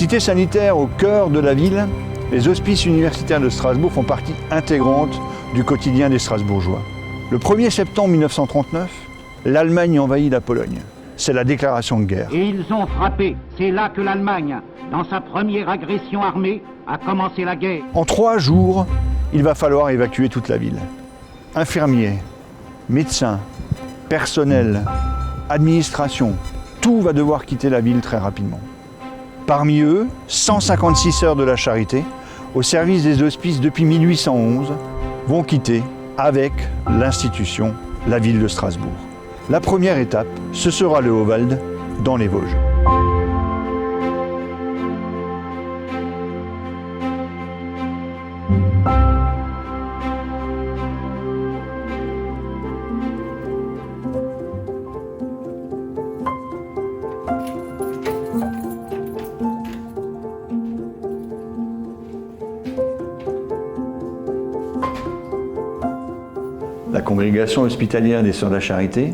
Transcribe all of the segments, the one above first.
Cité sanitaire au cœur de la ville, les hospices universitaires de Strasbourg font partie intégrante du quotidien des Strasbourgeois. Le 1er septembre 1939, l'Allemagne envahit la Pologne. C'est la déclaration de guerre. Et ils ont frappé. C'est là que l'Allemagne, dans sa première agression armée, a commencé la guerre. En 3 jours, il va falloir évacuer toute la ville. Infirmiers, médecins, personnel, administration, tout va devoir quitter la ville très rapidement. Parmi eux, 156 sœurs de la Charité, au service des hospices depuis 1811, vont quitter, avec l'institution, la ville de Strasbourg. La première étape, ce sera le Haut-Vald, dans les Vosges. La congrégation hospitalière des Sœurs de la Charité,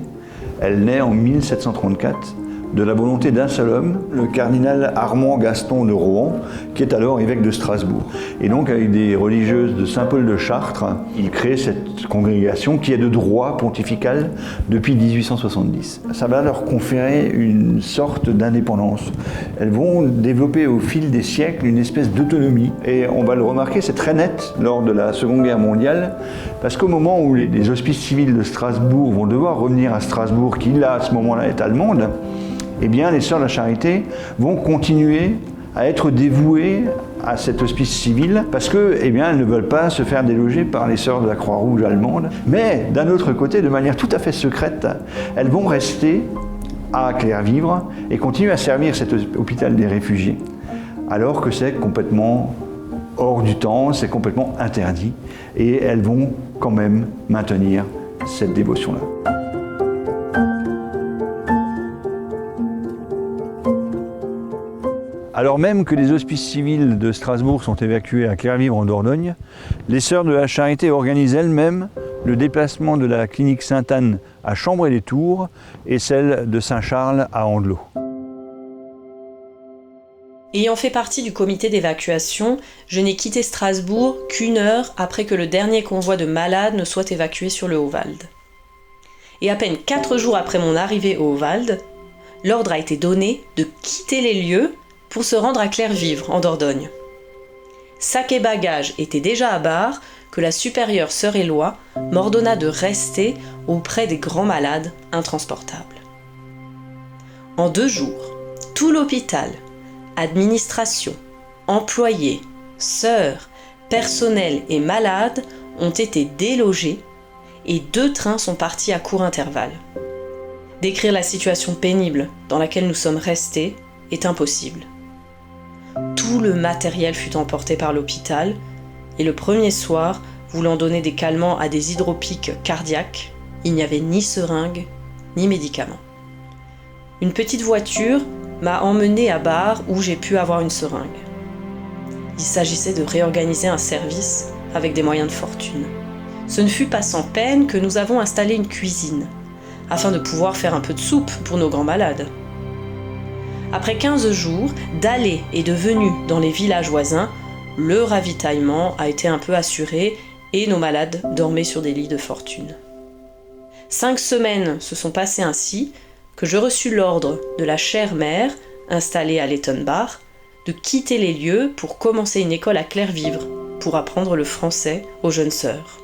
elle naît en 1734 de la volonté d'un seul homme, le cardinal Armand Gaston de Rohan, qui est alors évêque de Strasbourg. Et donc avec des religieuses de Saint-Paul de Chartres, il crée cette congrégation qui est de droit pontifical depuis 1870. Ça va leur conférer une sorte d'indépendance. Elles vont développer au fil des siècles une espèce d'autonomie. Et on va le remarquer, c'est très net lors de la Seconde Guerre mondiale, parce qu'au moment où les hospices civils de Strasbourg vont devoir revenir à Strasbourg, qui là à ce moment-là est allemande, eh bien, les Sœurs de la Charité vont continuer à être dévouées à cet hospice civil parce que, eh bien, elles ne veulent pas se faire déloger par les Sœurs de la Croix-Rouge allemande. Mais d'un autre côté, de manière tout à fait secrète, elles vont rester à Clervivre et continuer à servir cet hôpital des réfugiés, alors que c'est complètement hors du temps, c'est complètement interdit, et elles vont quand même maintenir cette dévotion-là. Alors même que les hospices civils de Strasbourg sont évacués à Clervivre en Dordogne, les Sœurs de la Charité organisent elles-mêmes le déplacement de la clinique Sainte-Anne à Chambray-les-Tours et celle de Saint-Charles à Andelot. Ayant fait partie du comité d'évacuation, je n'ai quitté Strasbourg qu'1 heure après que le dernier convoi de malades ne soit évacué sur le Haut-Vald. Et à peine 4 jours après mon arrivée au Haut-Vald, l'ordre a été donné de quitter les lieux pour se rendre à Clervivre, en Dordogne. Sac et bagages étaient déjà à barre que la supérieure sœur Éloi m'ordonna de rester auprès des grands malades intransportables. En 2 jours, tout l'hôpital, administration, employés, sœurs, personnel et malades ont été délogés et 2 trains sont partis à court intervalle. Décrire la situation pénible dans laquelle nous sommes restés est impossible. Tout le matériel fut emporté par l'hôpital et le premier soir, voulant donner des calmants à des hydropiques cardiaques, il n'y avait ni seringue ni médicaments. Une petite voiture m'a emmené à Bar où j'ai pu avoir une seringue. Il s'agissait de réorganiser un service avec des moyens de fortune. Ce ne fut pas sans peine que nous avons installé une cuisine, afin de pouvoir faire un peu de soupe pour nos grands malades. Après 15 jours d'allées et de venues dans les villages voisins, le ravitaillement a été un peu assuré et nos malades dormaient sur des lits de fortune. 5 semaines se sont passées ainsi que je reçus l'ordre de la chère mère, installée à Lettenbach, de quitter les lieux pour commencer une école à Clervivre, pour apprendre le français aux jeunes sœurs.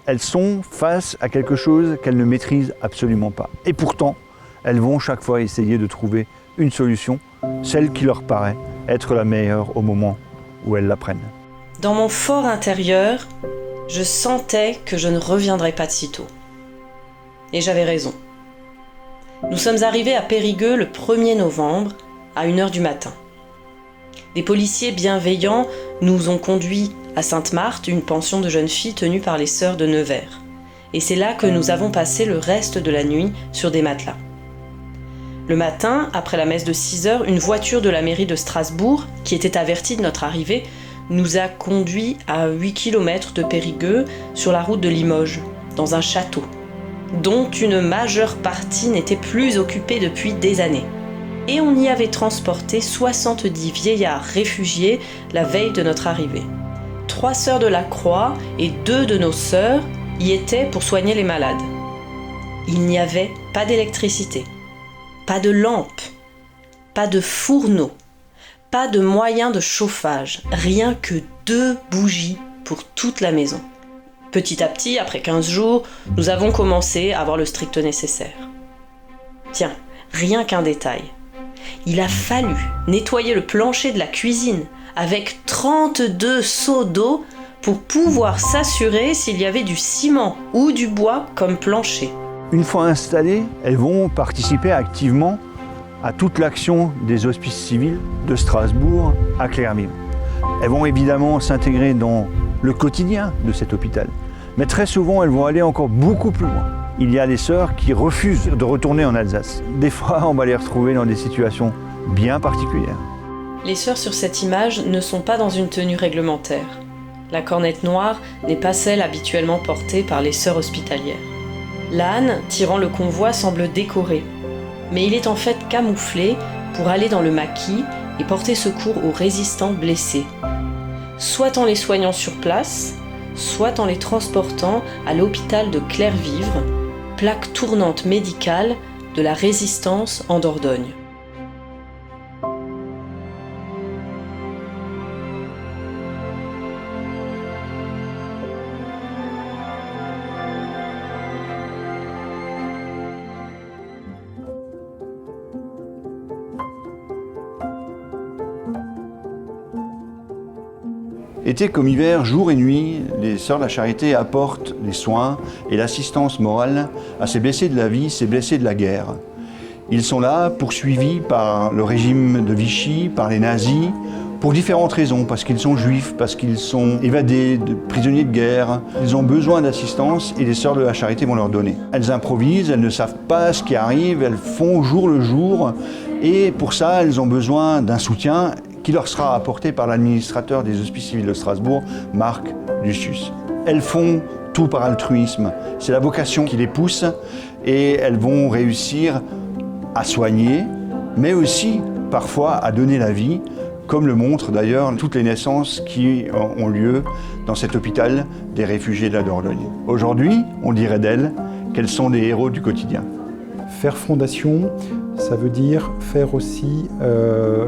Elles sont face à quelque chose qu'elles ne maîtrisent absolument pas. Et pourtant, elles vont chaque fois essayer de trouver une solution, celle qui leur paraît être la meilleure au moment où elles l'apprennent. Dans mon fort intérieur, je sentais que je ne reviendrais pas de sitôt. Et j'avais raison. Nous sommes arrivés à Périgueux le 1er novembre, à 1h du matin. Des policiers bienveillants nous ont conduits à Sainte-Marthe, une pension de jeunes filles tenue par les sœurs de Nevers. Et c'est là que nous avons passé le reste de la nuit sur des matelas. Le matin, après la messe de 6h, une voiture de la mairie de Strasbourg, qui était avertie de notre arrivée, nous a conduits à 8 km de Périgueux sur la route de Limoges, dans un château, dont une majeure partie n'était plus occupée depuis des années. et on y avait transporté 70 vieillards réfugiés la veille de notre arrivée. 3 sœurs de la Croix et 2 de nos sœurs y étaient pour soigner les malades. Il n'y avait pas d'électricité, pas de lampes, pas de fourneaux, pas de moyens de chauffage, rien que 2 bougies pour toute la maison. Petit à petit, après 15 jours, nous avons commencé à avoir le strict nécessaire. Tiens, rien qu'un détail. Il a fallu nettoyer le plancher de la cuisine avec 32 seaux d'eau pour pouvoir s'assurer s'il y avait du ciment ou du bois comme plancher. Une fois installées, elles vont participer activement à toute l'action des hospices civils de Strasbourg à Clermont. Elles vont évidemment s'intégrer dans le quotidien de cet hôpital, mais très souvent elles vont aller encore beaucoup plus loin. Il y a des sœurs qui refusent de retourner en Alsace. Des fois, on va les retrouver dans des situations bien particulières. Les sœurs sur cette image ne sont pas dans une tenue réglementaire. La cornette noire n'est pas celle habituellement portée par les sœurs hospitalières. L'âne tirant le convoi semble décoré, mais il est en fait camouflé pour aller dans le maquis et porter secours aux résistants blessés, soit en les soignant sur place, soit en les transportant à l'hôpital de Clervivre, plaque tournante médicale de la résistance en Dordogne. Été comme hiver, jour et nuit, les Sœurs de la Charité apportent les soins et l'assistance morale à ces blessés de la vie, ces blessés de la guerre. Ils sont là, poursuivis par le régime de Vichy, par les nazis, pour différentes raisons, parce qu'ils sont juifs, parce qu'ils sont évadés, prisonniers de guerre. Ils ont besoin d'assistance et les Sœurs de la Charité vont leur donner. Elles improvisent, elles ne savent pas ce qui arrive, elles font jour le jour, et pour ça, elles ont besoin d'un soutien qui leur sera apporté par l'administrateur des Hospices civils de Strasbourg, Marc Lucius. Elles font tout par altruisme. C'est la vocation qui les pousse et elles vont réussir à soigner, mais aussi parfois à donner la vie, comme le montrent d'ailleurs toutes les naissances qui ont lieu dans cet hôpital des réfugiés de la Dordogne. Aujourd'hui, on dirait d'elles qu'elles sont des héros du quotidien. Faire fondation, ça veut dire faire aussi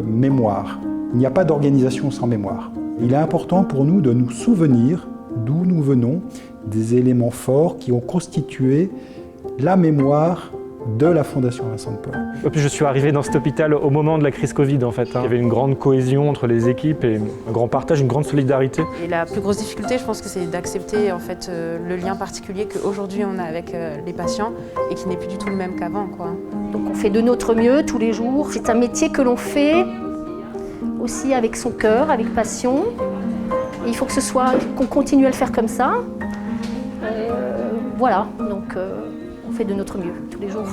mémoire. Il n'y a pas d'organisation sans mémoire. Il est important pour nous de nous souvenir d'où nous venons, des éléments forts qui ont constitué la mémoire de la Fondation Vincent de Paul. Je suis arrivé dans cet hôpital au moment de la crise Covid en fait. Il y avait une grande cohésion entre les équipes et un grand partage, une grande solidarité. Et la plus grosse difficulté, je pense que c'est d'accepter en fait le lien particulier qu'aujourd'hui on a avec les patients et qui n'est plus du tout le même qu'avant, quoi. Donc on fait de notre mieux tous les jours. C'est un métier que l'on fait aussi avec son cœur, avec passion. Et il faut qu'on continue à le faire comme ça. Voilà, donc on fait de notre mieux tous les jours.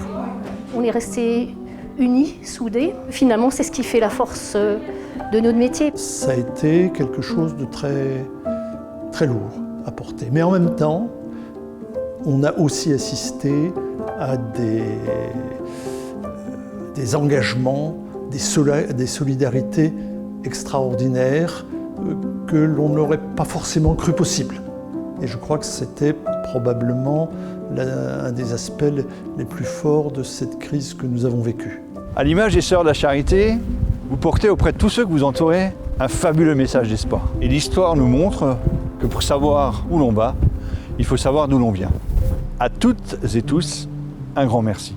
On est restés unis, soudés. Finalement, c'est ce qui fait la force de notre métier. Ça a été quelque chose de très, très lourd à porter. Mais en même temps, on a aussi assisté à des engagements, des solidarités extraordinaires que l'on n'aurait pas forcément cru possible. Et je crois que c'était probablement un des aspects les plus forts de cette crise que nous avons vécue. À l'image des Sœurs de la Charité, vous portez auprès de tous ceux que vous entourez un fabuleux message d'espoir. Et l'histoire nous montre que pour savoir où l'on va, il faut savoir d'où l'on vient. À toutes et tous, un grand merci.